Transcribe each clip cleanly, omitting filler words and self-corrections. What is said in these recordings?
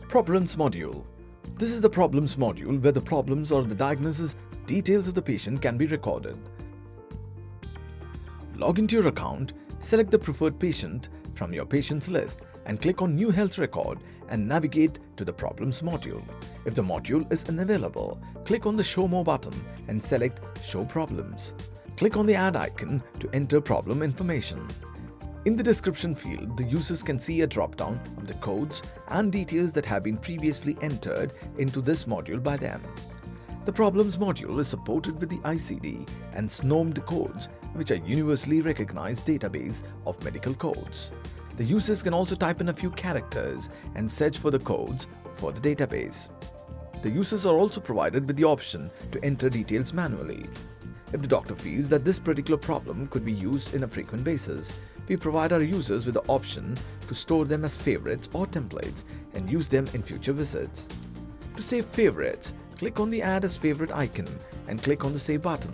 Problems module. This is the problems module where the problems or the diagnosis details of the patient can be recorded. Log into your account, select the preferred patient from your patients list and click on New Health Record and navigate to the Problems module. If the module is unavailable, click on the Show More button and select Show Problems. Click on the Add icon to enter problem information. In the description field, the users can see a drop-down of the codes and details that have been previously entered into this module by them. The Problems module is supported with the ICD and SNOMED codes, which are universally recognized database of medical codes. The users can also type in a few characters and search for the codes for the database. The users are also provided with the option to enter details manually. If the doctor feels that this particular problem could be used in a frequent basis, we provide our users with the option to store them as favorites or templates and use them in future visits. To save favorites, click on the Add as Favorite icon and click on the Save button.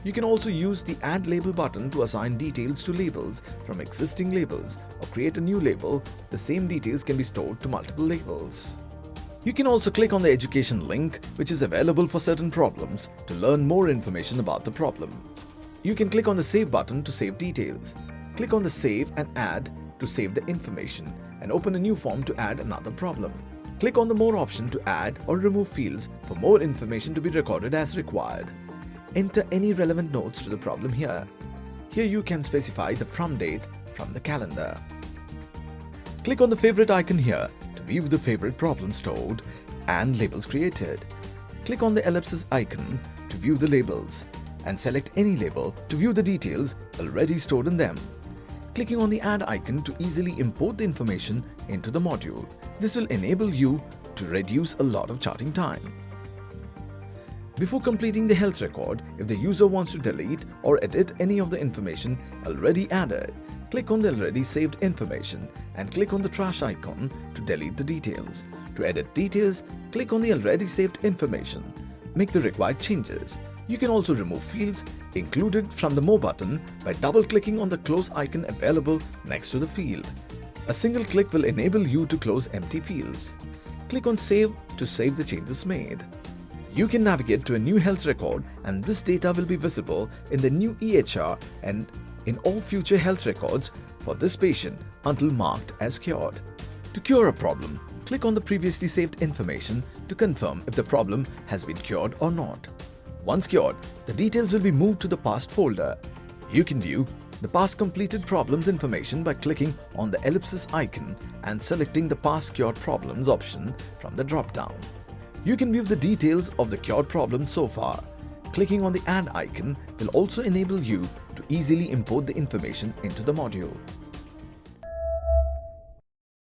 You can also use the Add Label button to assign details to labels from existing labels or create a new label. The same details can be stored to multiple labels. You can also click on the education link, which is available for certain problems, to learn more information about the problem. You can click on the Save button to save details. Click on the Save and Add to save the information and open a new form to add another problem. Click on the More option to add or remove fields for more information to be recorded as required. Enter any relevant notes to the problem here. Here you can specify the from date from the calendar. Click on the Favorite icon here to view the favorite problem stored and labels created. Click on the ellipsis icon to view the labels and select any label to view the details already stored in them. Clicking on the Add icon to easily import the information into the module. This will enable you to reduce a lot of charting time. Before completing the health record, if the user wants to delete or edit any of the information already added, click on the already saved information and click on the trash icon to delete the details. To edit details, click on the already saved information. Make the required changes. You can also remove fields included from the More button by double-clicking on the Close icon available next to the field. A single click will enable you to close empty fields. Click on Save to save the changes made. You can navigate to a new health record and this data will be visible in the new EHR and in all future health records for this patient until marked as cured. To cure a problem, click on the previously saved information to confirm if the problem has been cured or not. Once cured, the details will be moved to the past folder. You can view the past completed problems information by clicking on the ellipsis icon and selecting the past cured problems option from the drop-down. You can view the details of the cured problems so far. Clicking on the Add icon will also enable you to easily import the information into the module.